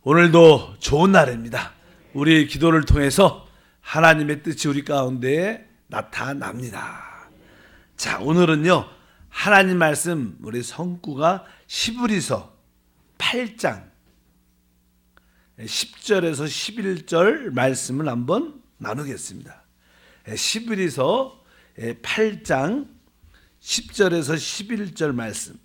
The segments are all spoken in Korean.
오늘도 좋은 날입니다. 우리 기도를 통해서 하나님의 뜻이 우리 가운데 나타납니다. 자, 오늘은요, 하나님 말씀, 우리 성구가 히브리서 8장 10절에서 11절 말씀을 한번 나누겠습니다. 히브리서 8장 10절에서 11절 말씀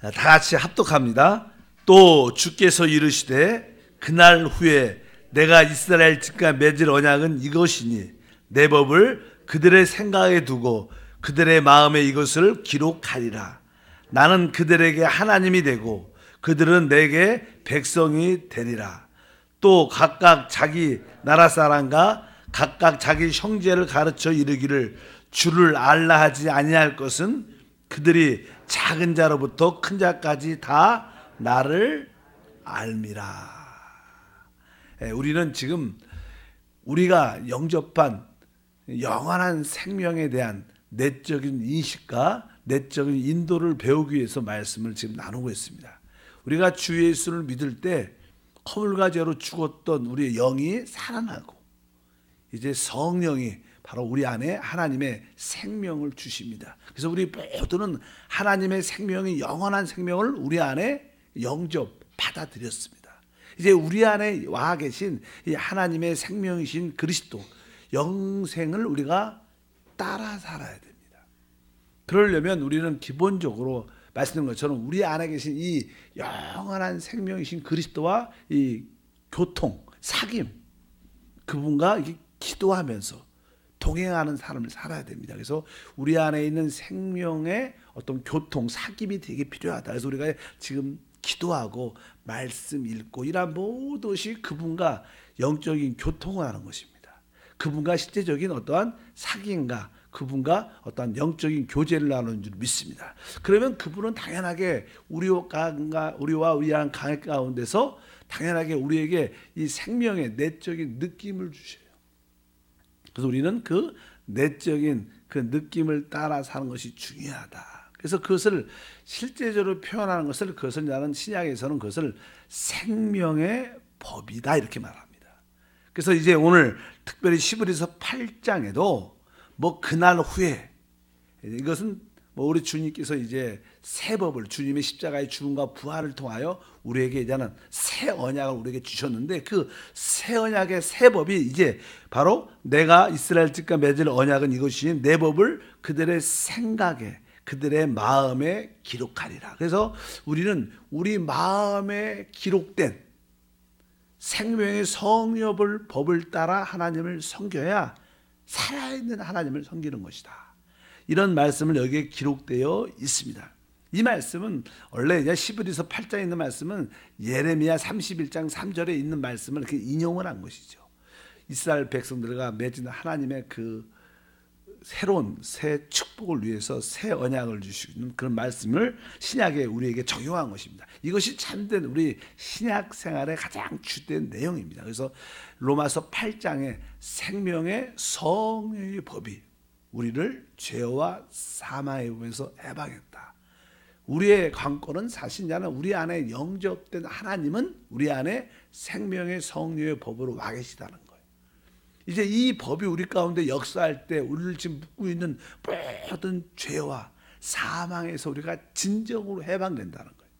다 같이 합독합니다. 또 주께서 이르시되 그날 후에 내가 이스라엘 집과 맺을 언약은 이것이니 내 법을 그들의 생각에 두고 그들의 마음에 이것을 기록하리라. 나는 그들에게 하나님이 되고 그들은 내게 백성이 되리라. 또 각각 자기 나라 사람과 각각 자기 형제를 가르쳐 이르기를 주를 알라 하지 아니할 것은 그들이 작은 자로부터 큰 자까지 다 나를 알미라. 우리는 지금 우리가 영접한 영원한 생명에 대한 내적인 인식과 내적인 인도를 배우기 위해서 말씀을 지금 나누고 있습니다. 우리가 주 예수를 믿을 때 허물과 죄로 죽었던 우리의 영이 살아나고 이제 성령이 바로 우리 안에 하나님의 생명을 주십니다. 그래서 우리 모두는 하나님의 생명이 영원한 생명을 우리 안에 영접 받아들였습니다. 이제 우리 안에 와 계신 이 하나님의 생명이신 그리스도 영생을 우리가 따라 살아야 됩니다. 그러려면 우리는 기본적으로 말씀드린 것처럼 우리 안에 계신 이 영원한 생명이신 그리스도와 이 교통, 사귐, 그분과 기도하면서 동행하는 삶을 살아야 됩니다. 그래서 우리 안에 있는 생명의 어떤 교통, 사귐이 되게 필요하다. 그래서 우리가 지금 기도하고 말씀 읽고 이런 모든 것이 그분과 영적인 교통을 하는 것입니다. 그분과 실제적인 어떠한 사귐과 그분과 어떠한 영적인 교제를 나누는 줄 믿습니다. 그러면 그분은 당연하게 우리와 우리 안 강의 가운데서 당연하게 우리에게 이 생명의 내적인 느낌을 주셔요. 그래서 우리는 그 내적인 그 느낌을 따라 사는 것이 중요하다. 그래서 그것을 실제적으로 표현하는 것을 그것을 나는 신약에서는 그것을 생명의 법이다 이렇게 말합니다. 그래서 이제 오늘 특별히 히브리서 8장에도 뭐 그날 후에 이것은 뭐 우리 주님께서 이제 새 법을 주님의 십자가의 죽음과 부활을 통하여 우리에게 이제는 새 언약을 우리에게 주셨는데 그 새 언약의 새 법이 이제 바로 내가 이스라엘 집과 맺을 언약은 이것이 내 법을 그들의 생각에 그들의 마음에 기록하리라. 그래서 우리는 우리 마음에 기록된 생명의 성령의 법을 따라 하나님을 섬겨야 살아있는 하나님을 섬기는 것이다. 이런 말씀을 여기에 기록되어 있습니다. 이 말씀은 원래 히브리서 8장에 있는 말씀은 예레미야 31장 3절에 있는 말씀을 이렇게 인용을 한 것이죠. 이스라엘 백성들과 맺은 하나님의 그 새로운 새 축복을 위해서 새 언약을 주시는 그런 말씀을 신약에 우리에게 적용한 것입니다. 이것이 참된 우리 신약 생활의 가장 주된 내용입니다. 그래서 로마서 8장에 생명의 성령의 법이 우리를 죄와 사망의 법에서 해방했다. 우리의 관건은 사실은 우리 안에 영접된 하나님은 우리 안에 생명의 성령의 법으로 와 계시다는 거예요. 이제 이 법이 우리 가운데 역사할 때 우리를 지금 묶고 있는 모든 죄와 사망에서 우리가 진정으로 해방된다는 거예요.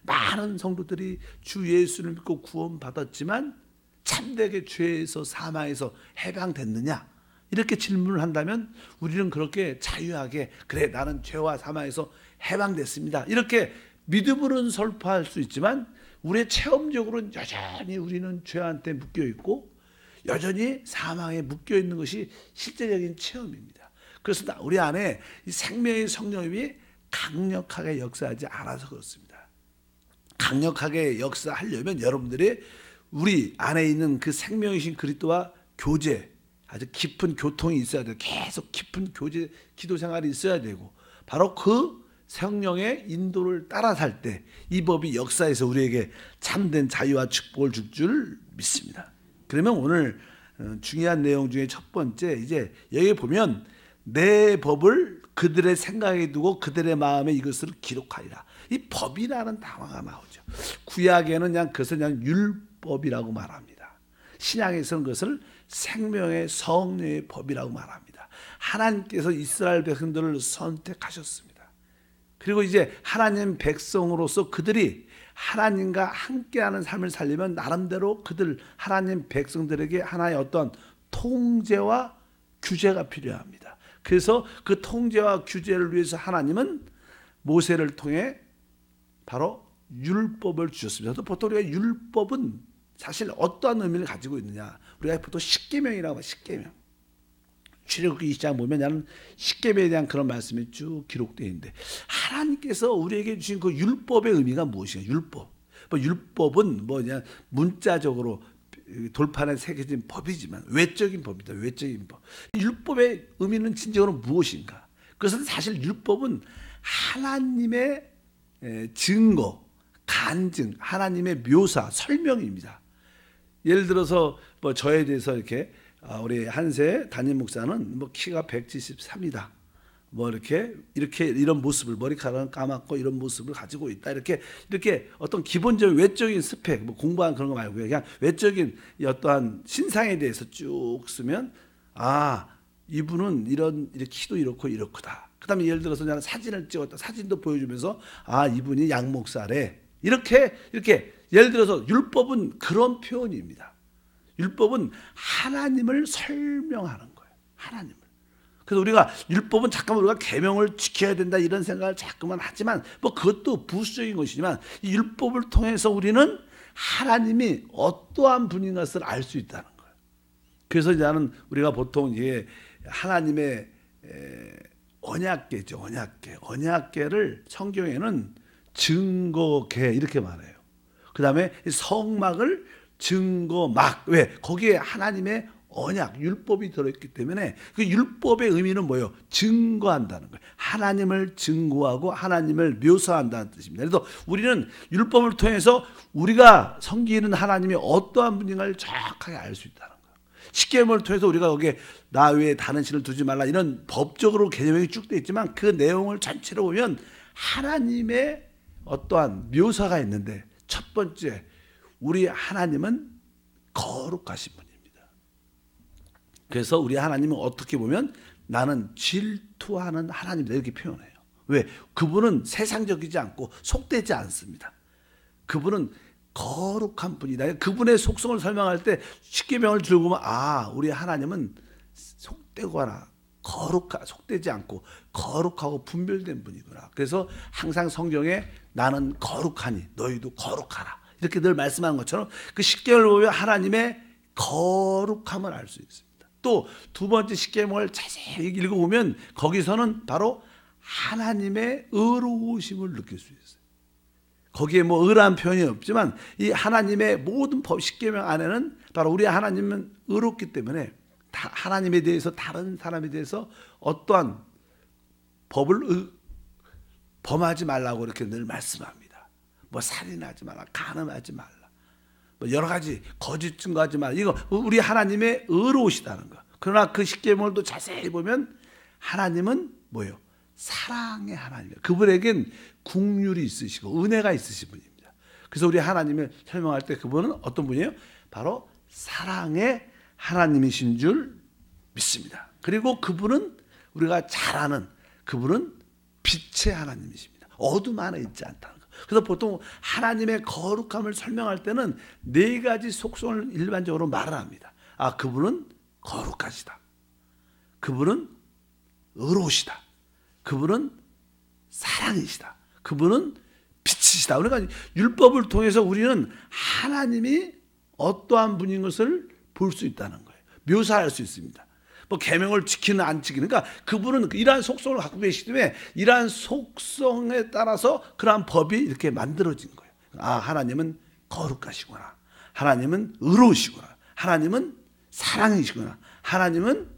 많은 성도들이 주 예수를 믿고 구원받았지만 참되게 죄에서 사망에서 해방됐느냐? 이렇게 질문을 한다면 우리는 그렇게 자유하게 그래 나는 죄와 사망에서 해방됐습니다. 이렇게 믿음으로는 설파할 수 있지만 우리의 체험적으로는 여전히 우리는 죄한테 묶여있고 여전히 사망에 묶여있는 것이 실제적인 체험입니다. 그래서 우리 안에 이 생명의 성령이 강력하게 역사하지 않아서 그렇습니다. 강력하게 역사하려면 여러분들이 우리 안에 있는 그 생명이신 그리스도와 교제 아주 깊은 교통이 있어야 돼요. 계속 깊은 교제, 기도 생활이 있어야 되고 바로 그 성령의 인도를 따라 살 때 이 법이 역사에서 우리에게 참된 자유와 축복을 줄 줄 믿습니다. 그러면 오늘 중요한 내용 중에 첫 번째 이제 여기 보면 내 법을 그들의 생각에 두고 그들의 마음에 이것을 기록하리라. 이 법이라는 단어가 나오죠. 구약에는 그냥 그것을 그냥 율법이라고 말합니다. 신약에서는 그것을 생명의 성령의 법이라고 말합니다. 하나님께서 이스라엘 백성들을 선택하셨습니다. 그리고 이제 하나님 백성으로서 그들이 하나님과 함께하는 삶을 살리면 나름대로 그들 하나님 백성들에게 하나의 어떤 통제와 규제가 필요합니다. 그래서 그 통제와 규제를 위해서 하나님은 모세를 통해 바로 율법을 주셨습니다. 보통 우리가 율법은 사실 어떠한 의미를 가지고 있느냐, 우리가 보통 십계명이라고 해요. 십계명. 출애굽기 20장 보면 나는 십계명에 대한 그런 말씀이 쭉 기록되어 있는데, 하나님께서 우리에게 주신 그 율법의 의미가 무엇이냐? 율법. 율법은 그냥 문자적으로 돌판에 새겨진 법이지만 외적인 법이다. 외적인 법. 율법의 의미는 진정으로 무엇인가? 그것은 사실 율법은 하나님의 증거, 간증, 하나님의 묘사, 설명입니다. 예를 들어서 저에 대해서 이렇게 우리 한세 담임 목사는 키가 173이다. 이렇게 이런 모습을, 머리카락은 까맣고 이런 모습을 가지고 있다. 이렇게 어떤 기본적인 외적인 스펙, 공부한 그런 거 말고요. 그냥 외적인 어떠한 신상에 대해서 쭉 쓰면 이분은 이렇게 키도 이렇고 이렇구다. 그다음에 예를 들어서 나는 사진을 찍었다. 사진도 보여주면서 이분이 양 목사래. 이렇게 예를 들어서 율법은 그런 표현입니다. 율법은 하나님을 설명하는 거예요. 하나님을. 그래서 우리가 율법은 잠깐만 우리가 계명을 지켜야 된다 이런 생각을 자꾸만 하지만 그것도 부수적인 것이지만 이 율법을 통해서 우리는 하나님이 어떠한 분인 것을 알 수 있다는 거예요. 그래서 나는 우리가 보통 이게 하나님의 언약궤죠. 언약궤를 성경에는 증거궤 이렇게 말해요. 그 다음에 성막을 증거막. 왜? 거기에 하나님의 언약, 율법이 들어있기 때문에 그 율법의 의미는 뭐예요? 증거한다는 거예요. 하나님을 증거하고 하나님을 묘사한다는 뜻입니다. 그래서 우리는 율법을 통해서 우리가 섬기는 하나님이 어떠한 분인가를 정확하게 알 수 있다는 거예요. 십계명을 통해서 우리가 거기에 나 외에 다른 신을 두지 말라 이런 법적으로 개념이 쭉 되어 있지만 그 내용을 전체로 보면 하나님의 어떠한 묘사가 있는데 첫 번째, 우리 하나님은 거룩하신 분입니다. 그래서 우리 하나님은 어떻게 보면 나는 질투하는 하나님이다 이렇게 표현해요. 왜? 그분은 세상적이지 않고 속되지 않습니다. 그분은 거룩한 분이다. 그분의 속성을 설명할 때 십계명을 들고 보면 우리 하나님은 속되거나 속되지 않고 거룩하고 분별된 분이구나. 그래서 항상 성경에 나는 거룩하니 너희도 거룩하라 이렇게 늘 말씀하는 것처럼 그 십계명을 보면 하나님의 거룩함을 알 수 있습니다. 또 두 번째 십계명을 자세히 읽어보면 거기서는 바로 하나님의 의로우심을 느낄 수 있어요. 거기에 의라는 표현이 없지만 이 하나님의 모든 법 십계명 안에는 바로 우리 하나님은 의롭기 때문에 하나님에 대해서 다른 사람에 대해서 어떠한 법을 범하지 말라고 이렇게 늘 말씀합니다. 살인하지 말라, 간음하지 말라, 여러 가지 거짓 증거하지 말라. 이거 우리 하나님의 의로우시다는 거. 그러나 그 십계명을 또 자세히 보면 하나님은 뭐예요? 사랑의 하나님이에요. 그분에겐 긍휼이 있으시고 은혜가 있으신 분입니다. 그래서 우리 하나님을 설명할 때 그분은 어떤 분이에요? 바로 사랑의 하나님이신 줄 믿습니다. 그리고 그분은 우리가 잘 아는 그분은 빛의 하나님이십니다. 어둠 안에 있지 않다는 거. 그래서 보통 하나님의 거룩함을 설명할 때는 네 가지 속성을 일반적으로 말을 합니다. 그분은 거룩하시다. 그분은 의로우시다. 그분은 사랑이시다. 그분은 빛이시다. 그러니까 율법을 통해서 우리는 하나님이 어떠한 분인 것을 볼 수 있다는 거예요. 묘사할 수 있습니다. 계명을 지키는 안 지키는, 그러니까 그분은 이러한 속성을 갖고 계시기 때문에 이러한 속성에 따라서 그러한 법이 이렇게 만들어진 거예요. 하나님은 거룩하시구나. 하나님은 의로우시구나. 하나님은 사랑이시구나. 하나님은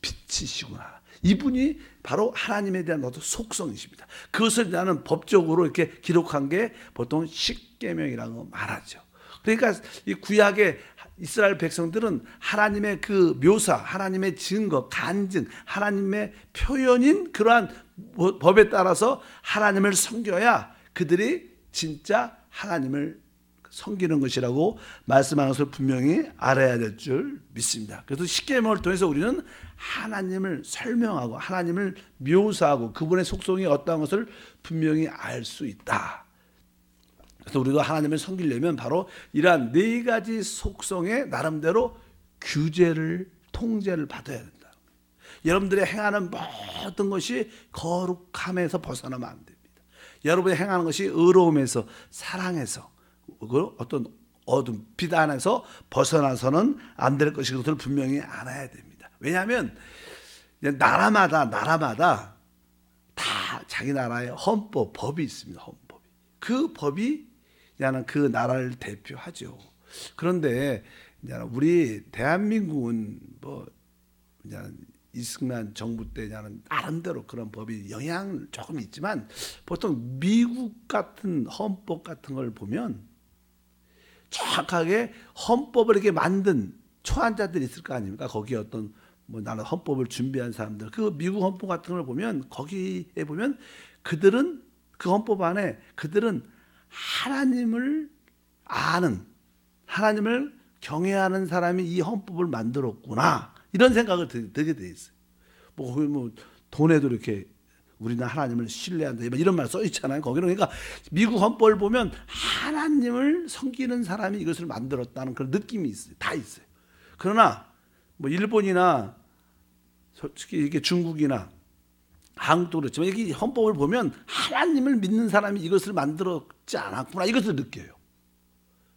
빛이시구나. 이분이 바로 하나님에 대한 어떤 속성이십니다. 그것을 나는 법적으로 이렇게 기록한 게 보통 십계명이라고 말하죠. 그러니까 이 구약의 이스라엘 백성들은 하나님의 그 묘사, 하나님의 증거, 간증, 하나님의 표현인 그러한 법에 따라서 하나님을 섬겨야 그들이 진짜 하나님을 섬기는 것이라고 말씀하는 것을 분명히 알아야 될 줄 믿습니다. 그래서 십계명을 통해서 우리는 하나님을 설명하고 하나님을 묘사하고 그분의 속성이 어떠한 것을 분명히 알 수 있다. 그래서 우리도 하나님을 섬기려면 바로 이러한 네 가지 속성의 나름대로 규제를 통제를 받아야 된다. 여러분들이 행하는 모든 것이 거룩함에서 벗어나면 안 됩니다. 여러분이 행하는 것이 의로움에서 사랑에서 어떤 어둠, 빛 안에서 벗어나서는 안 될 것인 것을 분명히 알아야 됩니다. 왜냐하면 나라마다 다 자기 나라의 헌법, 법이 있습니다. 헌법이. 그 법이 그 나라를 대표하죠. 그런데 우리 대한민국은 이승만 정부 때 나름대로 그런 법이 영향 조금 있지만 보통 미국 같은 헌법 같은 걸 보면 정확하게 헌법을 이렇게 만든 초안자들이 있을 거 아닙니까? 거기에 어떤 나는 헌법을 준비한 사람들, 그 미국 헌법 같은 걸 보면 거기에 보면 그들은 그 헌법 안에 그들은 하나님을 아는, 하나님을 경외하는 사람이 이 헌법을 만들었구나 이런 생각을 들게 돼 있어요. 돈에도 이렇게 우리는 하나님을 신뢰한다 이런 말 써 있잖아요. 거기는 그러니까 미국 헌법을 보면 하나님을 섬기는 사람이 이것을 만들었다는 그런 느낌이 있어요. 다 있어요. 그러나 일본이나 솔직히 이게 중국이나 한국도 그렇지만 여기 헌법을 보면 하나님을 믿는 사람이 이것을 만들었지 않았구나 이것을 느껴요.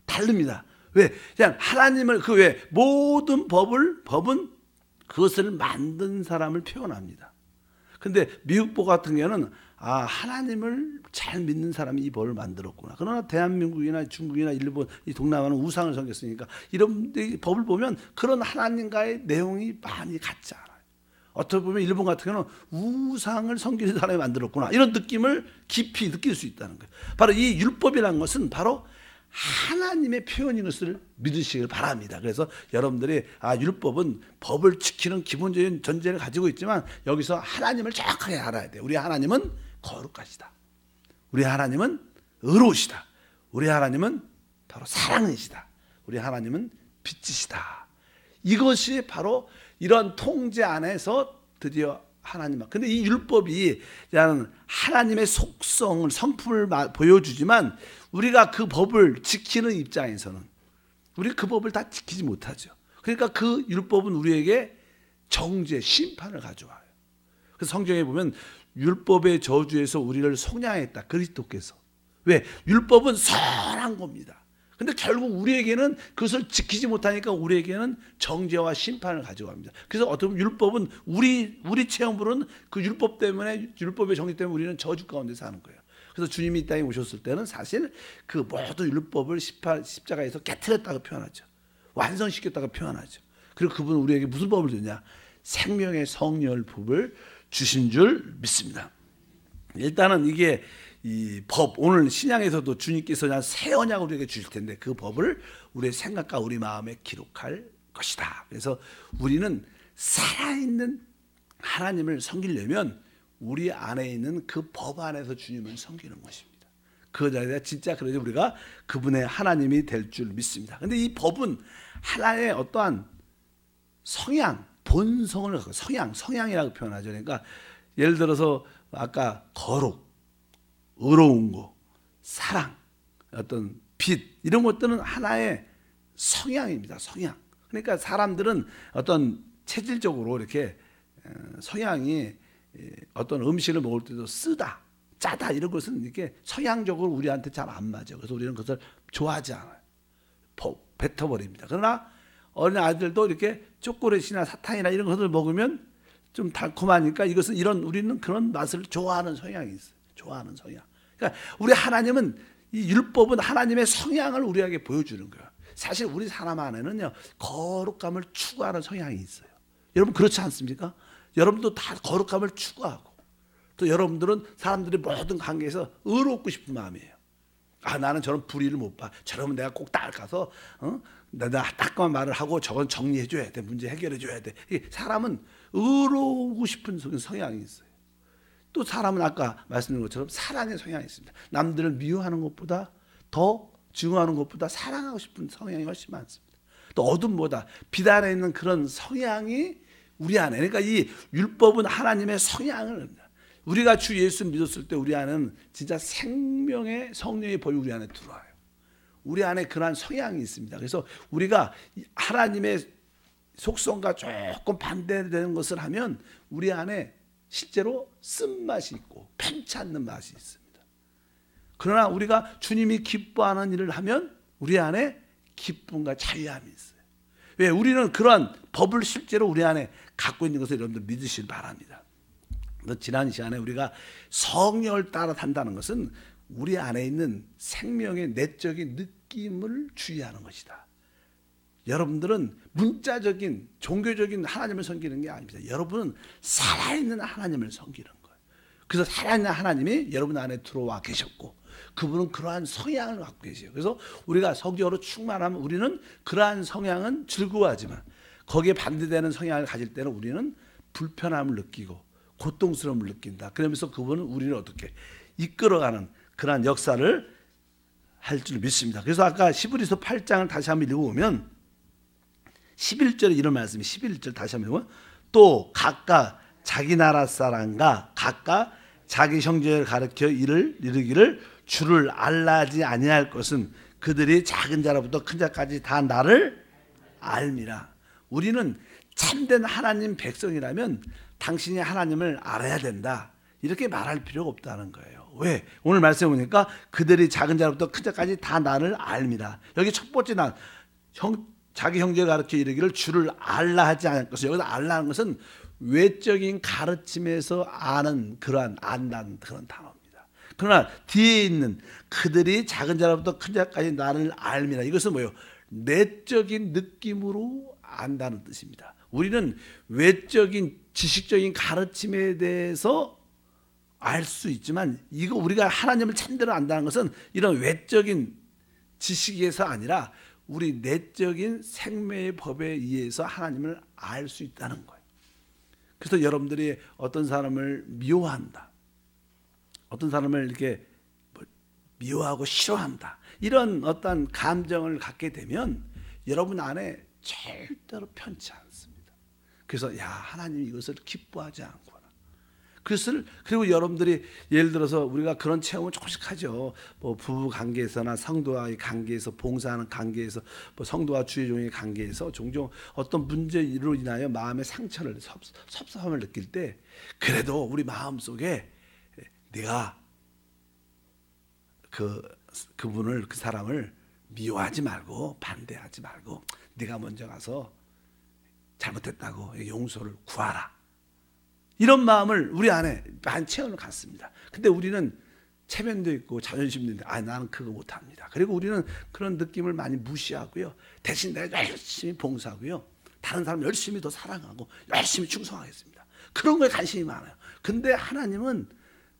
다릅니다. 왜? 그냥 하나님을 모든 법은 그것을 만든 사람을 표현합니다. 근데 미국 법 같은 경우는 하나님을 잘 믿는 사람이 이 법을 만들었구나. 그러나 대한민국이나 중국이나 일본, 이 동남아는 우상을 섬겼으니까 이런 법을 보면 그런 하나님과의 내용이 많이 같지 않아요. 어떻게 보면 일본 같은 경우는 우상을 섬기는 사람이 만들었구나 이런 느낌을 깊이 느낄 수 있다는 거예요. 바로 이 율법이라는 것은 바로 하나님의 표현인 것을 믿으시길 바랍니다. 그래서 여러분들이 율법은 법을 지키는 기본적인 전제를 가지고 있지만 여기서 하나님을 정확하게 알아야 돼요. 우리 하나님은 거룩하시다. 우리 하나님은 의로우시다. 우리 하나님은 바로 사랑이시다. 우리 하나님은 빛이시다. 이것이 바로 이런 통제 안에서 드디어 하나님. 근데 이 율법이 하나님의 속성을 성품을 보여주지만 우리가 그 법을 지키는 입장에서는 우리 그 법을 다 지키지 못하죠. 그러니까 그 율법은 우리에게 정죄, 심판을 가져와요. 그래서 성경에 보면 율법의 저주에서 우리를 속량했다. 그리스도께서. 왜? 율법은 선한 겁니다. 근데 결국 우리에게는 그것을 지키지 못하니까 우리에게는 정죄와 심판을 가져갑니다. 그래서 어떻게 보면 율법은 우리 체험으로는 그 율법 때문에, 율법의 정죄 때문에 우리는 저주 가운데 사는 거예요. 그래서 주님이 이 땅에 오셨을 때는 사실 그 모든 율법을 십자가에서 깨트렸다고 표현하죠. 완성시켰다고 표현하죠. 그리고 그분은 우리에게 무슨 법을 주냐? 생명의 성령법을 주신 줄 믿습니다. 일단은 이게 이 법, 오늘 신약에서도 주님께서 그냥 새 언약을 우리에게 주실 텐데 그 법을 우리의 생각과 우리 마음에 기록할 것이다. 그래서 우리는 살아있는 하나님을 섬기려면 우리 안에 있는 그 법 안에서 주님을 섬기는 것입니다. 그러자 진짜 그러지 우리가 그분의 하나님이 될 줄 믿습니다. 그런데 이 법은 하나의 어떠한 성향, 본성을 갖고 성향이라고 표현하죠. 그러니까 예를 들어서 아까 거룩, 의로운 거, 사랑, 어떤 빛 이런 것들은 하나의 성향입니다. 성향. 그러니까 사람들은 어떤 체질적으로 이렇게 성향이 어떤 음식을 먹을 때도 쓰다, 짜다 이런 것은 이렇게 성향적으로 우리한테 잘 안 맞아요. 그래서 우리는 그것을 좋아하지 않아요. 뱉어버립니다. 그러나 어린 아이들도 이렇게 초콜릿이나 사탕이나 이런 것을 먹으면 좀 달콤하니까 이것은 우리는 그런 맛을 좋아하는 성향이 있어요. 좋아하는 성향. 그러니까 우리 하나님은 이 율법은 하나님의 성향을 우리에게 보여주는 거예요. 사실 우리 사람 안에는요 거룩함을 추구하는 성향이 있어요. 여러분 그렇지 않습니까? 여러분도 다 거룩함을 추구하고 또 여러분들은 사람들의 모든 관계에서 의롭고 싶은 마음이에요. 나는 저런 불의를 못 봐. 저러면 내가 꼭 닦아서 내가 따끔한 말을 하고 저건 정리해 줘야 돼. 문제 해결해 줘야 돼. 사람은 의로우고 싶은 성향이 있어요. 또 사람은 아까 말씀드린 것처럼 사랑의 성향이 있습니다. 남들을 미워하는 것보다 더 증오하는 것보다 사랑하고 싶은 성향이 훨씬 많습니다. 또 어둠보다 빛 안에 있는 그런 성향이 우리 안에, 그러니까 이 율법은 하나님의 성향을, 우리가 주 예수 믿었을 때 우리 안에는 진짜 생명의 성령의 법이 우리 안에 들어와요. 우리 안에 그러한 성향이 있습니다. 그래서 우리가 하나님의 속성과 조금 반대되는 것을 하면 우리 안에 실제로 쓴맛이 있고 편치 않는 맛이 있습니다. 그러나 우리가 주님이 기뻐하는 일을 하면 우리 안에 기쁨과 자유함이 있어요. 왜? 우리는 그런 법을 실제로 우리 안에 갖고 있는 것을 여러분들 믿으시기 바랍니다. 지난 시간에 우리가 성령을 따라 산다는 것은 우리 안에 있는 생명의 내적인 느낌을 주의하는 것이다. 여러분들은 문자적인 종교적인 하나님을 섬기는 게 아닙니다. 여러분은 살아있는 하나님을 섬기는 거예요. 그래서 살아있는 하나님이 여러분 안에 들어와 계셨고 그분은 그러한 성향을 갖고 계세요. 그래서 우리가 성령으로 충만하면 우리는 그러한 성향은 즐거워하지만 거기에 반대되는 성향을 가질 때는 우리는 불편함을 느끼고 고통스러움을 느낀다. 그러면서 그분은 우리를 어떻게 이끌어가는 그러한 역사를 할 줄 믿습니다. 그래서 아까 히브리서 8장을 다시 한번 읽어보면 11절에 이런 말씀이 11절 다시 한번 읽어보면 또 각각 자기 나라 사람과 각각 자기 형제를 가르쳐 이르기를 주를 알라하지 아니할 것은 그들이 작은 자로부터 큰 자까지 다 나를 알미라. 우리는 참된 하나님 백성이라면 당신이 하나님을 알아야 된다. 이렇게 말할 필요가 없다는 거예요. 왜? 오늘 말씀해 보니까 그들이 작은 자로부터 큰 자까지 다 나를 알미라. 여기 첫 번째 자기 형제를 가르쳐 이르기를 주를 알라하지 않을 것을, 여기서 알라하는 것은 외적인 가르침에서 아는 그러한 안다는 그런 단어입니다. 그러나 뒤에 있는 그들이 작은 자로부터 큰 자까지 나를 알미라. 이것은 뭐예요? 내적인 느낌으로 안다는 뜻입니다. 우리는 외적인 지식적인 가르침에 대해서 알 수 있지만 이거 우리가 하나님을 참대로 안다는 것은 이런 외적인 지식에서 아니라 우리 내적인 생명의 법에 의해서 하나님을 알 수 있다는 거예요. 그래서 여러분들이 어떤 사람을 미워한다, 어떤 사람을 이렇게 미워하고 싫어한다, 이런 어떤 감정을 갖게 되면 여러분 안에 절대로 편치 않습니다. 그래서 하나님이 이것을 기뻐하지 않구나. 그리고 여러분들이 예를 들어서 우리가 그런 체험을 조금씩 하죠. 뭐 부부 관계에서나 성도와의 관계에서, 봉사하는 관계에서, 뭐 성도와 주의 종의 관계에서 종종 어떤 문제로 인하여 마음의 상처를, 섭섭함을 느낄 때 그래도 우리 마음속에 내가 그분을, 그 사람을 미워하지 말고 반대하지 말고 네가 먼저 가서 잘못했다고 용서를 구하라. 이런 마음을 우리 안에 많이 체험을 갖습니다. 근데 우리는 체면도 있고 자존심도 있는데 나는 그거 못합니다. 그리고 우리는 그런 느낌을 많이 무시하고요. 대신 내가 열심히 봉사하고요. 다른 사람 열심히 더 사랑하고 열심히 충성하겠습니다. 그런 거에 관심이 많아요. 근데 하나님은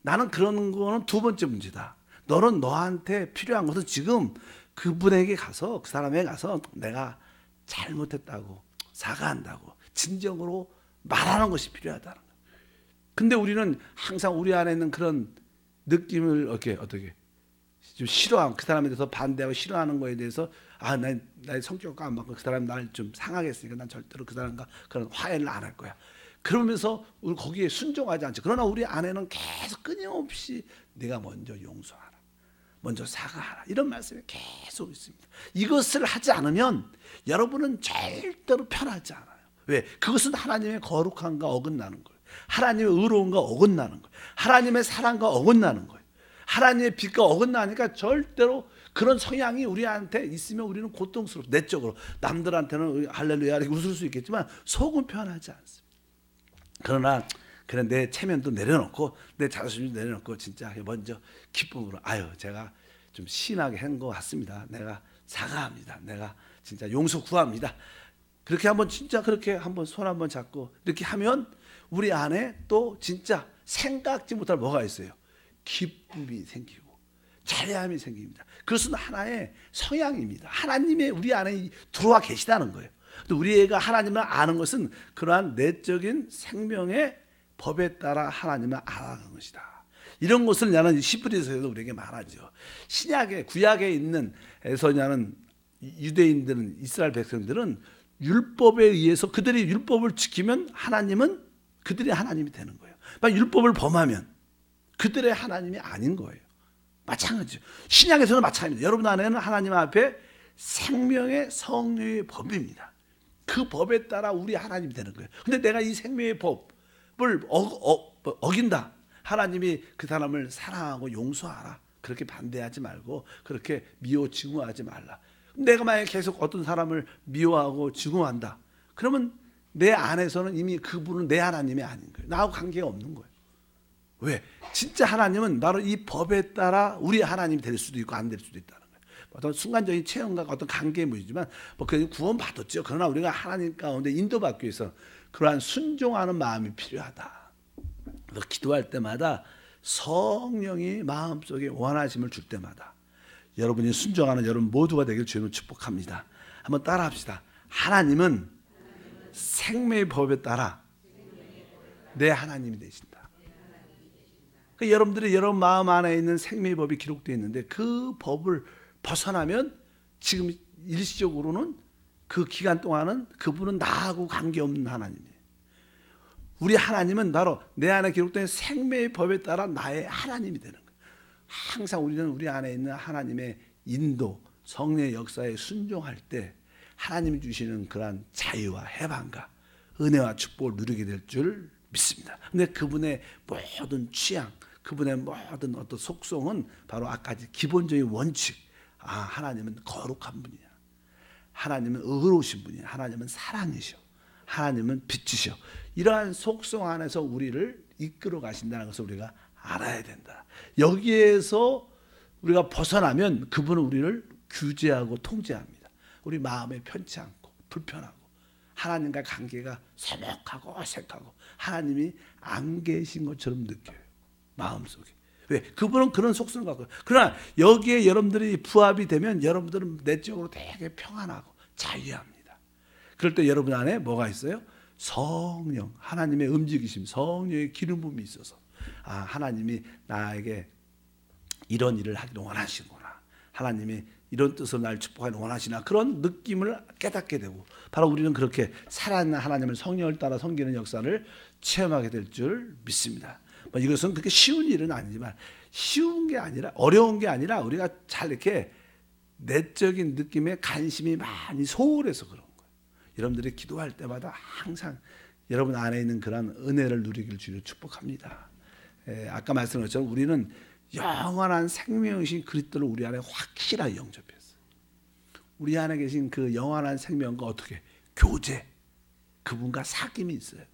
나는 그런 거는 두 번째 문제다. 너는 너한테 필요한 것은 지금 그분에게 가서, 그 사람에게 가서 내가 잘못했다고 사과한다고 진정으로 말하는 것이 필요하다는 거예요. 근데 우리는 항상 우리 안에 있는 그런 느낌을 어떻게 좀 싫어하고 그 사람에 대해서 반대하고 싫어하는 거에 대해서 나의 성격과 안 맞고 그 사람이 나를 좀 상하게 했으니까 난 절대로 그 사람과 그런 화해를 안 할 거야. 그러면서 우리 거기에 순종하지 않죠. 그러나 우리 안에는 계속 끊임없이 네가 먼저 용서하라, 먼저 사과하라, 이런 말씀이 계속 있습니다. 이것을 하지 않으면 여러분은 절대로 편하지 않아요. 왜? 그것은 하나님의 거룩함과 어긋나는 거예요. 하나님의 의로움과 어긋나는 거예요. 하나님의 사랑과 어긋나는 거예요. 하나님의 빛과 어긋나니까 절대로 그런 성향이 우리한테 있으면 우리는 고통스럽고 내적으로 남들한테는 할렐루야 이렇게 웃을 수 있겠지만 속은 편하지 않습니다. 그러나 내 체면도 내려놓고 내 자존심도 내려놓고 진짜 먼저 기쁨으로 제가 좀 신하게 한 것 같습니다. 내가 사과합니다. 내가 진짜 용서 구합니다. 그렇게 한번 진짜 그렇게 한번 손 한번 잡고 이렇게 하면 우리 안에 또 진짜 생각지 못할 뭐가 있어요. 기쁨이 생기고 자유함이 생깁니다. 그것은 하나의 성향입니다. 하나님의 우리 안에 들어와 계시다는 거예요. 또 우리가 하나님을 아는 것은 그러한 내적인 생명의 법에 따라 하나님을 알아가는 것이다. 이런 것을 나는 히브리서에도 우리에게 말하죠. 신약에 구약에 있는 에서냐는 유대인들은 이스라엘 백성들은 율법에 의해서 그들이 율법을 지키면 하나님은 그들의 하나님이 되는 거예요. 율법을 범하면 그들의 하나님이 아닌 거예요. 마찬가지죠. 신약에서는 마찬가지입니다. 여러분 안에는 하나님 앞에 생명의 성령의 법입니다. 그 법에 따라 우리 하나님이 되는 거예요. 근데 내가 이 생명의 법을 어긴다. 하나님이 그 사람을 사랑하고 용서하라. 그렇게 반대하지 말고 그렇게 미워 증오하지 말라. 내가 만약에 계속 어떤 사람을 미워하고 증오한다. 그러면 내 안에서는 이미 그분은 내 하나님이 아닌 거예요. 나하고 관계가 없는 거예요. 왜? 진짜 하나님은 바로 이 법에 따라 우리 하나님이 될 수도 있고 안 될 수도 있다는 거예요. 어떤 순간적인 체험과 어떤 관계의 문제지만 그 구원 받았죠. 그러나 우리가 하나님 가운데 인도받기 위해서 그러한 순종하는 마음이 필요하다. 그래서 기도할 때마다 성령이 마음속에 원하심을 줄 때마다 여러분이 순종하는 여러분 모두가 되길 주님을 축복합니다. 한번 따라합시다. 하나님은 생명의 법에 따라 내 하나님이 되신다. 그러니까 여러분들이 여러분 마음 안에 있는 생명의 법이 기록되어 있는데 그 법을 벗어나면 지금 일시적으로는 그 기간 동안은 그분은 나하고 관계없는 하나님이에요. 우리 하나님은 바로 내 안에 기록된 생명의 법에 따라 나의 하나님이 되는 거예요. 항상 우리는 우리 안에 있는 하나님의 인도, 성령의 역사에 순종할 때 하나님이 주시는 그러한 자유와 해방과 은혜와 축복을 누리게 될 줄 믿습니다. 근데 그분의 모든 취향, 그분의 모든 어떤 속성은 바로 아까 기본적인 원칙. 하나님은 거룩한 분이야. 하나님은 의로우신 분이야. 하나님은 사랑이셔. 하나님은 빛이셔. 이러한 속성 안에서 우리를 이끌어 가신다는 것을 우리가 알아야 된다. 여기에서 우리가 벗어나면 그분은 우리를 규제하고 통제합니다. 우리 마음에 편치 않고 불편하고 하나님과 관계가 서먹하고 어색하고 하나님이 안 계신 것처럼 느껴요. 마음속에. 왜? 그분은 그런 속성을 갖고 있어요. 그러나 여기에 여러분들이 부합이 되면 여러분들은 내적으로 되게 평안하고 자유합니다. 그럴 때 여러분 안에 뭐가 있어요? 성령, 하나님의 움직이심, 성령의 기름 부음이 있어서 하나님이 나에게 이런 일을 하기를 원하시구나. 하나님이 이런 뜻으로 날 축복하기를 원하시나. 그런 느낌을 깨닫게 되고 바로 우리는 그렇게 살아있는 하나님을 성령을 따라 섬기는 역사를 체험하게 될 줄 믿습니다. 이것은 그렇게 쉬운 일은 아니지만 쉬운 게 아니라 어려운 게 아니라 우리가 잘 이렇게 내적인 느낌에 관심이 많이 소홀해서 그런 거예요. 여러분들이 기도할 때마다 항상 여러분 안에 있는 그런 은혜를 누리길 주로 축복합니다. 아까 말씀드린 것처럼 우리는 영원한 생명이신 그리스도를 우리 안에 확실하게 영접했어요. 우리 안에 계신 그 영원한 생명과 어떻게 교제, 그분과 사귐이 있어야 돼요.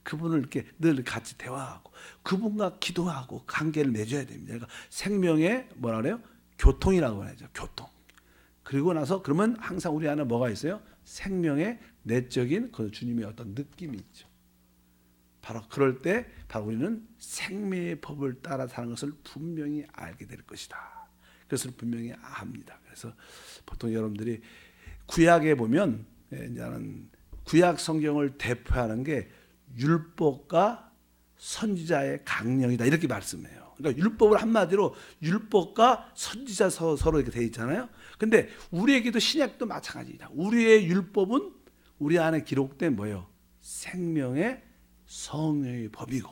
그분을 이렇게 늘 같이 대화하고 그분과 기도하고 관계를 맺어야 됩니다. 그러니까 생명의 뭐라 그래요? 교통이라고 하죠. 교통. 그리고 나서 그러면 항상 우리 안에 뭐가 있어요? 생명의 내적인 그 주님의 어떤 느낌이 있죠. 바로 그럴 때 바로 우리는 생명의 법을 따라 사는 것을 분명히 알게 될 것이다. 그것을 분명히 압니다. 그래서 보통 여러분들이 구약에 보면 이제는 구약 성경을 대표하는 게 율법과 선지자의 강령이다 이렇게 말씀해요. 그러니까 율법을 한마디로 율법과 선지자 서로 이렇게 돼 있잖아요. 근데 우리에게도 신약도 마찬가지다. 우리의 율법은 우리 안에 기록된 뭐예요? 생명의 성령의 법이고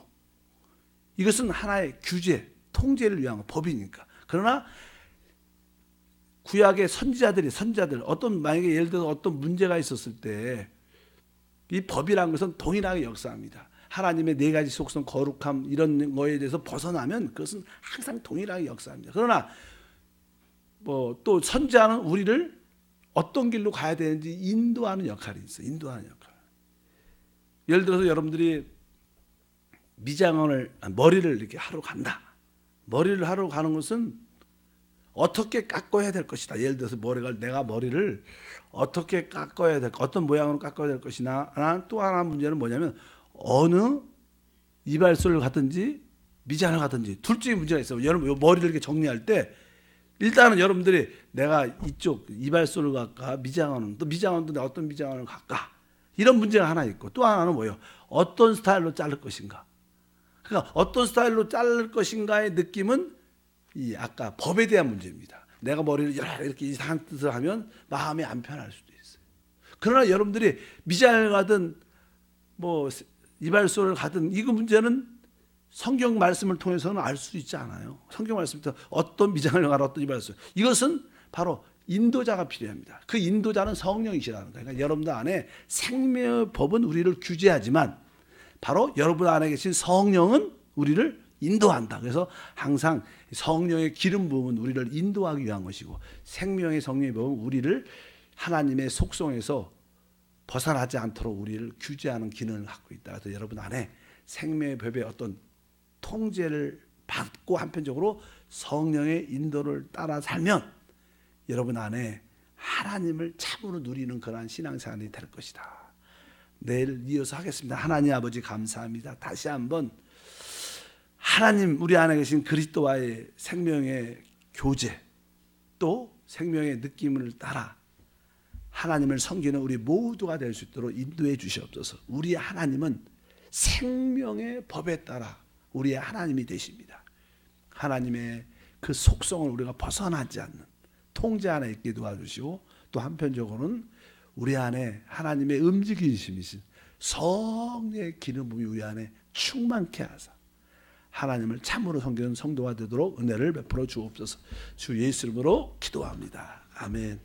이것은 하나의 규제, 통제를 위한 법이니까. 그러나 구약의 선지자들 어떤 만약에 예를 들어 어떤 문제가 있었을 때 이 법이라는 것은 동일하게 역사합니다. 하나님의 네 가지 속성, 거룩함 이런 거에 대해서 벗어나면 그것은 항상 동일하게 역사합니다. 그러나 또 선지자는 우리를 어떤 길로 가야 되는지 인도하는 역할이 있어요. 인도하는 역할. 예를 들어서 여러분들이 미장원을 머리를 이렇게 하러 간다. 머리를 하러 가는 것은 어떻게 깎아야 될 것이다. 예를 들어서 내가 머리를 어떻게 깎아야 될, 어떤 모양으로 깎아야 될 것이나 또 하나 문제는 뭐냐면 어느 이발소를 가든지 미장을 가든지 둘 중에 문제가 있어요. 여러분 머리를 이렇게 정리할 때 일단은 여러분들이 내가 이쪽 이발소를 갈까 미장원은 또 미장원도 어떤 미장원을 갈까 이런 문제가 하나 있고 또 하나는 뭐예요? 어떤 스타일로 자를 것인가? 그러니까 어떤 스타일로 자를 것인가의 느낌은 이 아까 법에 대한 문제입니다. 내가 머리를 이렇게 이상한 뜻을 하면 마음이 안 편할 수도 있어요. 그러나 여러분들이 미장을 가든 뭐 이발소를 가든 이 문제는 성경 말씀을 통해서는 알 수 있지 않아요. 성경 말씀부터 어떤 미장을 가라 어떤 이발소. 이것은 바로 인도자가 필요합니다. 그 인도자는 성령이시라는 거예요. 그러니까 여러분들 안에 생명의 법은 우리를 규제하지만 바로 여러분 안에 계신 성령은 우리를 인도한다. 그래서 항상 성령의 기름 부음은 우리를 인도하기 위한 것이고 생명의 성령의 법은 우리를 하나님의 속성에서 벗어나지 않도록 우리를 규제하는 기능을 갖고 있다. 그래서 여러분 안에 생명의 법의 어떤 통제를 받고 한편적으로 성령의 인도를 따라 살면 여러분 안에 하나님을 참으로 누리는 그러한 신앙생활이 될 것이다. 내일 이어서 하겠습니다. 하나님 아버지 감사합니다. 다시 한번 하나님 우리 안에 계신 그리스도와의 생명의 교제 또 생명의 느낌을 따라 하나님을 섬기는 우리 모두가 될 수 있도록 인도해 주시옵소서. 우리의 하나님은 생명의 법에 따라 우리의 하나님이 되십니다. 하나님의 그 속성을 우리가 벗어나지 않는 통제 안에 있게 도와주시고 또 한편적으로는 우리 안에 하나님의 움직이심이신 성령의 기름 부음이 우리 안에 충만케 하사 하나님을 참으로 섬기는 성도가 되도록 은혜를 베풀어 주옵소서. 주 예수 이름으로 기도합니다. 아멘.